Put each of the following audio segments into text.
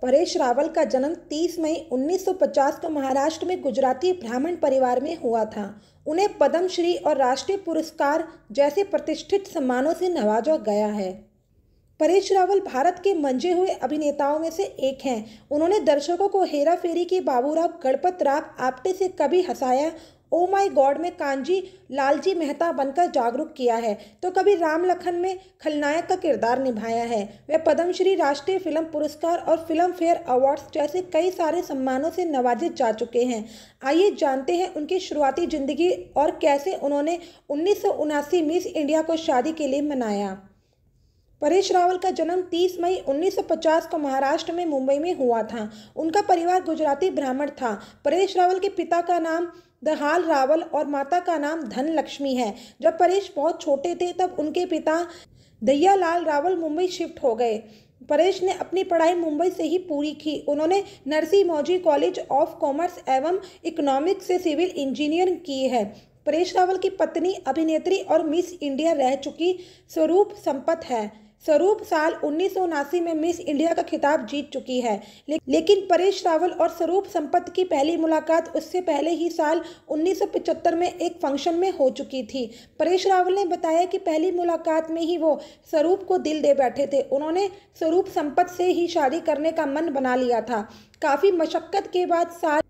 परेश रावल का जन्म 30 मई 1950 को महाराष्ट्र में गुजराती ब्राह्मण परिवार में हुआ था। उन्हें पद्मश्री और राष्ट्रीय पुरस्कार जैसे प्रतिष्ठित सम्मानों से नवाजा गया है। परेश रावल भारत के मंजे हुए अभिनेताओं में से एक हैं। उन्होंने दर्शकों को हेरा फेरी की बाबूराव गणपत राव आपटे से कभी हंसाया, ओ माय गॉड में कांजी लालजी मेहता बनकर जागरूक किया है, तो कभी राम लखन में खलनायक का किरदार निभाया है। वे पद्मश्री, राष्ट्रीय फिल्म पुरस्कार और फिल्म फेयर अवार्ड्स जैसे कई सारे सम्मानों से नवाजे जा चुके हैं। आइए जानते हैं उनकी शुरुआती जिंदगी और कैसे उन्होंने 1979 मिस इंडिया को शादी के लिए मनाया। परेश रावल का जन्म 30 मई 1950 को महाराष्ट्र में मुंबई में हुआ था। उनका परिवार गुजराती ब्राह्मण था। परेश रावल के पिता का नाम दहाल रावल और माता का नाम धनलक्ष्मी है। जब परेश बहुत छोटे थे तब उनके पिता दयालाल रावल मुंबई शिफ्ट हो गए। परेश ने अपनी पढ़ाई मुंबई से ही पूरी की। उन्होंने नरसी मौजी कॉलेज ऑफ कॉमर्स एवं इकोनॉमिक्स से सिविल इंजीनियरिंग की है। परेश रावल की पत्नी अभिनेत्री और मिस इंडिया रह चुकी स्वरूप संपत है। स्वरूप साल 1979 में मिस इंडिया का खिताब जीत चुकी है, लेकिन परेश रावल और स्वरूप संपत की पहली मुलाकात उससे पहले ही साल 1975 में एक फंक्शन में हो चुकी थी। परेश रावल ने बताया कि पहली मुलाकात में ही वो स्वरूप को दिल दे बैठे थे। उन्होंने स्वरूप संपत से ही शादी करने का मन बना लिया था। काफ़ी मशक्क़त के बाद साल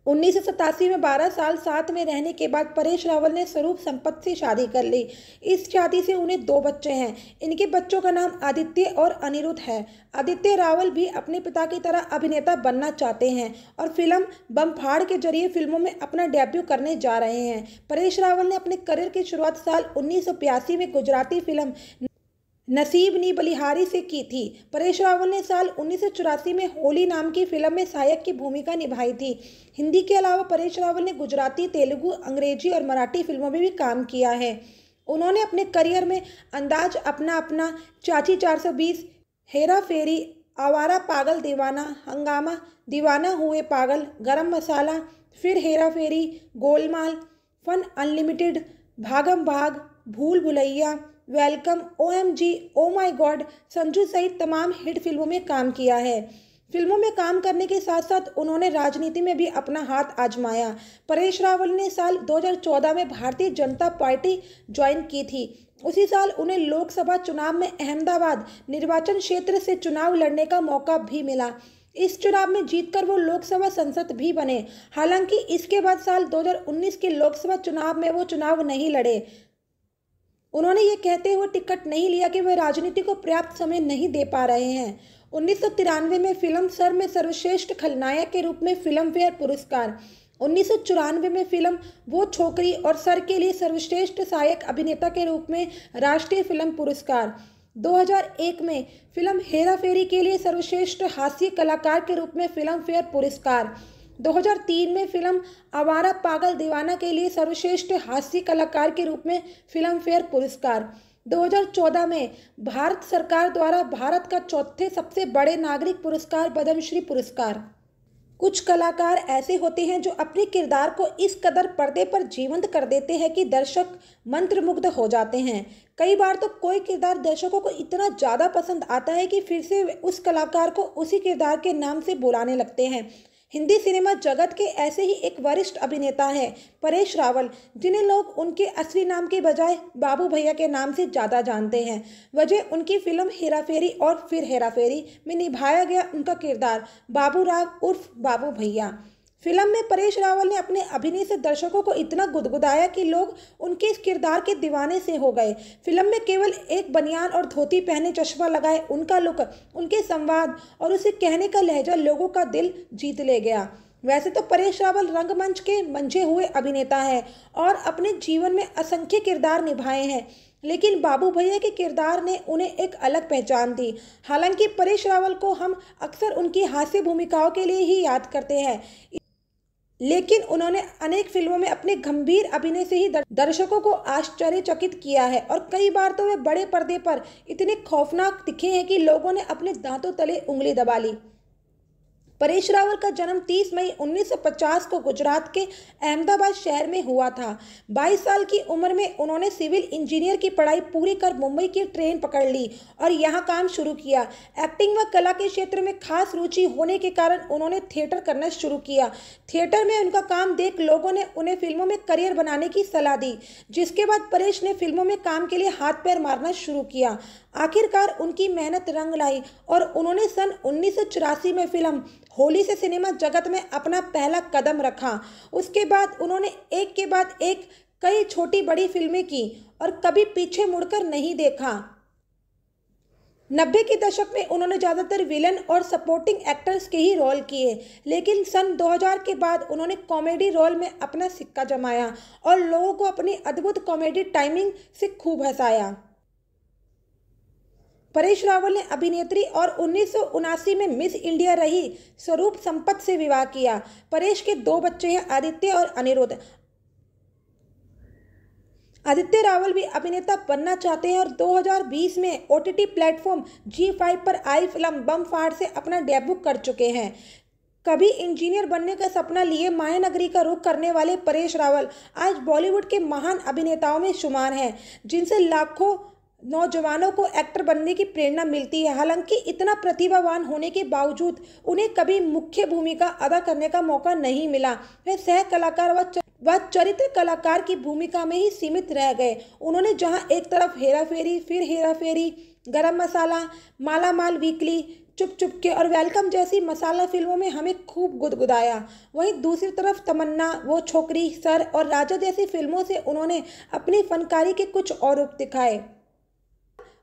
1987 में 12 साल साथ में रहने के बाद परेश रावल ने स्वरूप संपत से शादी कर ली। इस शादी से उन्हें 2 बच्चे हैं। इनके बच्चों का नाम आदित्य और अनिरुद्ध है। आदित्य रावल भी अपने पिता की तरह अभिनेता बनना चाहते हैं और फिल्म बमफाड़ के जरिए फिल्मों में अपना डेब्यू करने जा रहे हैं। परेश रावल ने अपने करियर की शुरुआत साल 1982 में गुजराती फिल्म नसीब नी बलिहारी से की थी। परेश रावल ने साल 1984 में होली नाम की फिल्म में सहायक की भूमिका निभाई थी। हिंदी के अलावा परेश रावल ने गुजराती, तेलुगु, अंग्रेजी और मराठी फिल्मों में भी काम किया है। उन्होंने अपने करियर में अंदाज अपना अपना, चाची 420, हेरा फेरी, आवारा पागल दीवाना, हंगामा, दीवाना हुए पागल, गरम मसाला, फिर हेरा फेरी, गोलमाल, फन अनलिमिटेड, भागम भाग, भूल Bhulaiyaa, welcome, OMG, oh my God, Sanju सहित तमाम हिट फिल्मों में काम किया है। फिल्मों में काम करने के साथ साथ उन्होंने राजनीति में भी अपना हाथ आजमाया। परेश रावल ने साल 2014 में भारतीय जनता पार्टी ज्वाइन की थी। उसी साल उन्हें लोकसभा चुनाव में अहमदाबाद निर्वाचन क्षेत्र से चुनाव लड़ने का मौका भी मिला। इस चुनाव में जीतकर वो लोकसभा सांसद भी बने। हालांकि इसके बाद साल 2019 के लोकसभा चुनाव में वो चुनाव नहीं लड़े। उन्होंने ये कहते हुए टिकट नहीं लिया कि वे राजनीति को पर्याप्त समय नहीं दे पा रहे हैं। 1993 में फिल्म सर में सर्वश्रेष्ठ खलनायक के रूप में फिल्म फेयर पुरस्कार, 1994 में फिल्म वो छोकरी और सर के लिए सर्वश्रेष्ठ सहायक अभिनेता के रूप में राष्ट्रीय फिल्म पुरस्कार, 2001 में फिल्म हेरा फेरी के लिए सर्वश्रेष्ठ हास्य कलाकार के रूप में फिल्म फेयर पुरस्कार, 2003 में फिल्म आवारा पागल दीवाना के लिए सर्वश्रेष्ठ हास्य कलाकार के रूप में फिल्म फेयर पुरस्कार, 2014 में भारत सरकार द्वारा भारत का चौथे सबसे बड़े नागरिक पुरस्कार पद्मश्री पुरस्कार। कुछ कलाकार ऐसे होते हैं जो अपने किरदार को इस कदर पर्दे पर जीवंत कर देते हैं कि दर्शक मंत्रमुग्ध हो जाते हैं। कई बार तो कोई किरदार दर्शकों को इतना ज़्यादा पसंद आता है कि फिर से उस कलाकार को उसी किरदार के नाम से बुलाने लगते हैं। हिंदी सिनेमा जगत के ऐसे ही एक वरिष्ठ अभिनेता हैं परेश रावल, जिन्हें लोग उनके असली नाम के बजाय बाबू भैया के नाम से ज़्यादा जानते हैं। वजह उनकी फिल्म हेरा फेरी और फिर हेरा फेरी में निभाया गया उनका किरदार बाबू राव उर्फ बाबू भैया। फिल्म में परेश रावल ने अपने अभिनय से दर्शकों को इतना गुदगुदाया कि लोग उनके इस किरदार के दीवाने से हो गए। फिल्म में केवल एक बनियान और धोती पहने चश्मा लगाए उनका लुक, उनके संवाद और उसे कहने का लहजा लोगों का दिल जीत ले गया। वैसे तो परेश रावल रंगमंच के मंझे हुए अभिनेता है और अपने जीवन में असंख्य किरदार निभाए हैं, लेकिन बाबू भैया के किरदार ने उन्हें एक अलग पहचान दी। हालांकि परेश रावल को हम अक्सर उनकी हास्य भूमिकाओं के लिए ही याद करते हैं, लेकिन उन्होंने अनेक फिल्मों में अपने गंभीर अभिनय से ही दर्शकों को आश्चर्यचकित किया है और कई बार तो वे बड़े पर्दे पर इतने खौफनाक दिखे हैं कि लोगों ने अपने दांतों तले उंगली दबा ली। परेश रावल का जन्म 30 मई 1950 को गुजरात के अहमदाबाद शहर में हुआ था। 22 साल की उम्र में उन्होंने सिविल इंजीनियर की पढ़ाई पूरी कर मुंबई की ट्रेन पकड़ ली और यहाँ काम शुरू किया। एक्टिंग व कला के क्षेत्र में खास रुचि होने के कारण उन्होंने थिएटर करना शुरू किया। थिएटर में उनका काम देख लोगों ने उन्हें फिल्मों में करियर बनाने की सलाह दी, जिसके बाद परेश ने फिल्मों में काम के लिए हाथ पैर मारना शुरू किया। आखिरकार उनकी मेहनत रंग लाई और उन्होंने सन 1984 में फिल्म होली से सिनेमा जगत में अपना पहला कदम रखा। उसके बाद उन्होंने एक के बाद एक कई छोटी बड़ी फिल्में की और कभी पीछे मुड़कर नहीं देखा। 90 के दशक में उन्होंने ज़्यादातर विलन और सपोर्टिंग एक्टर्स के ही रोल किए, लेकिन सन 2000 के बाद उन्होंने कॉमेडी रोल में अपना सिक्का जमाया और लोगों को अपनी अद्भुत कॉमेडी टाइमिंग से खूब हंसाया। परेश रावल ने अभिनेत्री और 1979 में मिस इंडिया रही स्वरूप संपत से विवाह किया। परेश के 2 बच्चे हैं, आदित्य और अनिरुद्ध। आदित्य रावल भी अभिनेता बनना चाहते हैं और 2020 में OTT प्लेटफॉर्म ZEE5 पर आई फिल्म बम फाड़ से अपना डेब्यू कर चुके हैं। कभी इंजीनियर बनने का सपना लिए मायानगरी का रुख करने वाले परेश रावल आज बॉलीवुड के महान अभिनेताओं में शुमार हैं, जिनसे लाखों नौजवानों को एक्टर बनने की प्रेरणा मिलती है। हालांकि इतना प्रतिभावान होने के बावजूद उन्हें कभी मुख्य भूमिका अदा करने का मौका नहीं मिला। वे सह कलाकार व चरित्र कलाकार की भूमिका में ही सीमित रह गए। उन्होंने जहां एक तरफ हेरा फेरी, फिर हेरा फेरी, गरम मसाला, माला माल वीकली, चुप चुप के और वेलकम जैसी मसाला फिल्मों में हमें खूब गुदगुदाया, वहीं दूसरी तरफ तमन्ना, वो छोकरी, सर और राजा जैसी फिल्मों से उन्होंने अपनी फनकारी के कुछ और रूप दिखाए।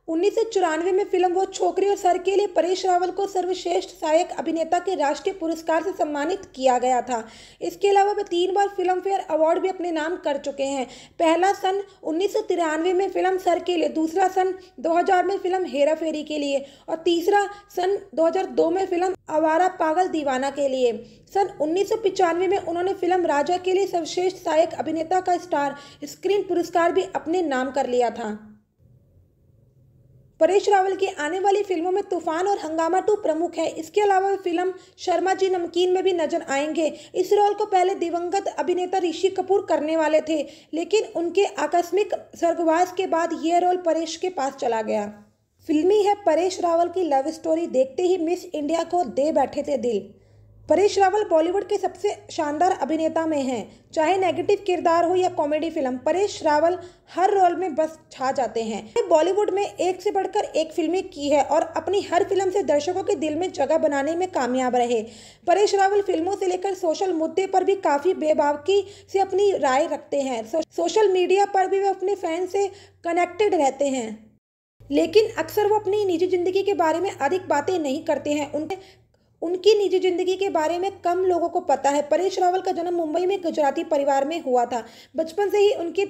1994 में फिल्म वो छोकरी और सर के लिए परेश रावल को सर्वश्रेष्ठ सहायक अभिनेता के राष्ट्रीय पुरस्कार से सम्मानित किया गया था। इसके अलावा वे 3 बार फिल्म फेयर अवार्ड भी अपने नाम कर चुके हैं। पहला सन 1993 में फिल्म सर के लिए, दूसरा सन 2000 में फिल्म हेरा फेरी के लिए और तीसरा सन 2002 में फिल्म आवारा पागल दीवाना के लिए। सन 1995 में उन्होंने फिल्म राजा के लिए सर्वश्रेष्ठ सहायक अभिनेता का स्टार स्क्रीन पुरस्कार भी अपने नाम कर लिया था। परेश रावल की आने वाली फिल्मों में तूफान और हंगामा 2 प्रमुख है। इसके अलावा वे फिल्म शर्मा जी नमकीन में भी नजर आएंगे। इस रोल को पहले दिवंगत अभिनेता ऋषि कपूर करने वाले थे, लेकिन उनके आकस्मिक स्वर्गवास के बाद यह रोल परेश के पास चला गया। फिल्मी है परेश रावल की लव स्टोरी, देखते ही मिस इंडिया को दे बैठे थे दिल। परेश रावल बॉलीवुड के सबसे शानदार अभिनेता में हैं। चाहे नेगेटिव किरदार हो या कॉमेडी फिल्म, परेश रावल हर रोल में बस छा जाते हैं। बॉलीवुड में एक से बढ़कर एक फिल्में की है और अपनी हर फिल्म से दर्शकों के दिल में जगह बनाने में कामयाब रहे। परेश रावल फिल्मों से लेकर सोशल मुद्दे पर भी काफ़ी बेबाकी से अपनी राय रखते हैं। सोशल मीडिया पर भी वे अपने फैन से कनेक्टेड रहते हैं, लेकिन अक्सर वो अपनी निजी जिंदगी के बारे में अधिक बातें नहीं करते हैं। उनकी निजी जिंदगी के बारे में कम लोगों को पता है। परेश रावल का जन्म मुंबई में गुजराती परिवार में हुआ था। बचपन से ही उनकी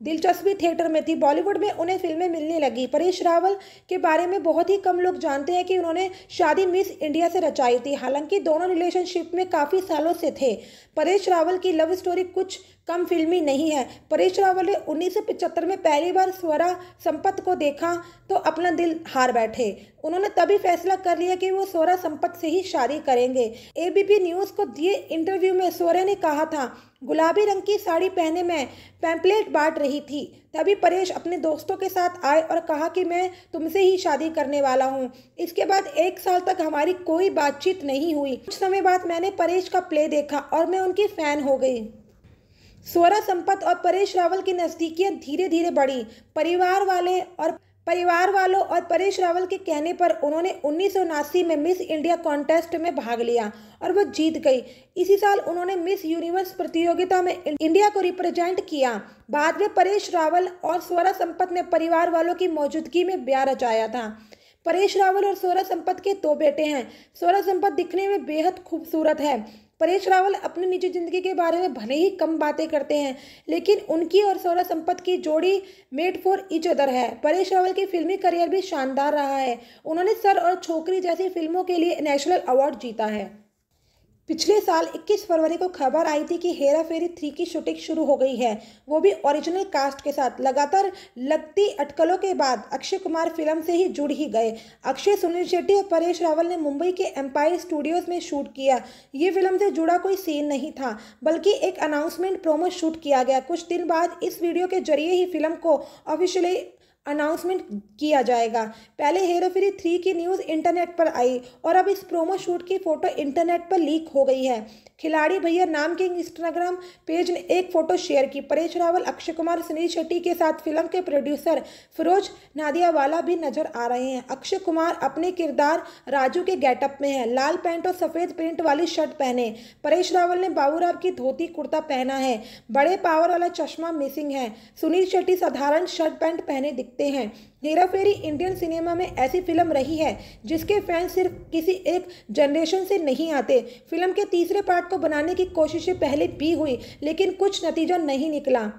दिलचस्पी थिएटर में थी। बॉलीवुड में उन्हें फिल्में मिलने लगी। परेश रावल के बारे में बहुत ही कम लोग जानते हैं कि उन्होंने शादी मिस इंडिया से रचाई थी। हालांकि दोनों रिलेशनशिप में काफ़ी सालों से थे। परेश रावल की लव स्टोरी कुछ कम फिल्मी नहीं है। परेश रावल ने 1975 में पहली बार स्वरा संपत को देखा तो अपना दिल हार बैठे। उन्होंने तभी फैसला कर लिया कि वो स्वरा संपत से ही शादी करेंगे। ABP न्यूज़ को दिए इंटरव्यू में स्वरा ने कहा था, गुलाबी रंग की साड़ी पहने मैं पैम्पलेट बांट रही थी, तभी परेश अपने दोस्तों के साथ आए और कहा कि मैं तुमसे ही शादी करने वाला हूँ। इसके बाद 1 साल तक हमारी कोई बातचीत नहीं हुई। कुछ समय बाद मैंने परेश का प्ले देखा और मैं उनकी फ़ैन हो गई। स्वरा संपत और परेश रावल की नज़दीकियाँ धीरे धीरे बढ़ी। परिवार वालों और परेश रावल के कहने पर उन्होंने 1979 में मिस इंडिया कॉन्टेस्ट में भाग लिया और वह जीत गई। इसी साल उन्होंने मिस यूनिवर्स प्रतियोगिता में इंडिया को रिप्रेजेंट किया। बाद में परेश रावल और स्वरा संपत ने परिवार वालों की मौजूदगी में ब्याह रचाया था। परेश रावल और स्वरा संपत के 2 बेटे हैं। स्वरा संपत दिखने में बेहद खूबसूरत है। परेश रावल अपनी निजी जिंदगी के बारे में भले ही कम बातें करते हैं, लेकिन उनकी और स्वरा संपत की जोड़ी मेड फॉर ईच अदर है। परेश रावल की फिल्मी करियर भी शानदार रहा है। उन्होंने सर और छोकरी जैसी फिल्मों के लिए नेशनल अवार्ड जीता है। पिछले साल 21 फरवरी को खबर आई थी कि हेरा फेरी 3 की शूटिंग शुरू हो गई है, वो भी ओरिजिनल कास्ट के साथ। लगातार लगती अटकलों के बाद अक्षय कुमार फिल्म से ही जुड़ ही गए। अक्षय, सुनील शेट्टी और परेश रावल ने मुंबई के एम्पायर स्टूडियोज में शूट किया। ये फिल्म से जुड़ा कोई सीन नहीं था, बल्कि एक अनाउंसमेंट प्रोमो शूट किया गया। कुछ दिन बाद इस वीडियो के जरिए ही फिल्म को ऑफिशियली अनाउंसमेंट किया जाएगा। पहले हेरा फेरी 3 की न्यूज़ इंटरनेट पर आई और अब इस प्रोमो शूट की फोटो इंटरनेट पर लीक हो गई है। खिलाड़ी भैया नाम के इंस्टाग्राम पेज ने एक फोटो शेयर की। परेश रावल, अक्षय कुमार, सुनील शेट्टी के साथ फिल्म के प्रोड्यूसर फिरोज नादियावाला भी नजर आ रहे हैं। अक्षय कुमार अपने किरदार राजू के गेटअप में है, लाल पैंट और सफ़ेद प्रिंट वाली शर्ट पहने। परेश रावल ने बाबूराव की धोती कुर्ता पहना है, बड़े पावर वाला चश्मा मिसिंग है। सुनील शेट्टी साधारण शर्ट पैंट पहने दिखते हैं। हेरा फेरी इंडियन सिनेमा में ऐसी फिल्म रही है जिसके फैंस सिर्फ किसी एक जनरेशन से नहीं आते। फिल्म के तीसरे पार्ट को बनाने की कोशिशें पहले भी हुई, लेकिन कुछ नतीजा नहीं निकला।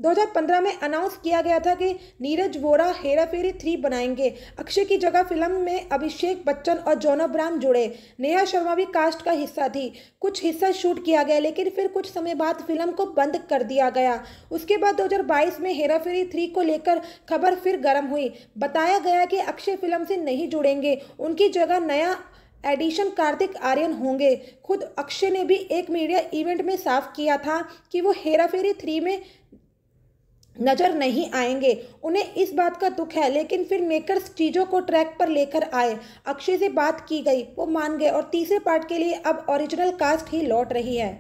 2015 में अनाउंस किया गया था कि नीरज वोरा हेरा फेरी 3 बनाएंगे। अक्षय की जगह फिल्म में अभिषेक बच्चन और जॉन अब्राहम जुड़े। नेहा शर्मा भी कास्ट का हिस्सा थी। कुछ हिस्सा शूट किया गया, लेकिन फिर कुछ समय बाद फिल्म को बंद कर दिया गया। उसके बाद 2022 में हेरा फेरी 3 को लेकर खबर फिर गर्म हुई। बताया गया कि अक्षय फिल्म से नहीं जुड़ेंगे, उनकी जगह नया एडिशन कार्तिक आर्यन होंगे। खुद अक्षय ने भी एक मीडिया इवेंट में साफ किया था कि वो हेरा फेरी 3 में नजर नहीं आएंगे। उन्हें इस बात का दुख है, लेकिन फिर मेकर्स चीज़ों को ट्रैक पर लेकर आए। अक्षय से बात की गई, वो मान गए और तीसरे पार्ट के लिए अब ओरिजिनल कास्ट ही लौट रही है।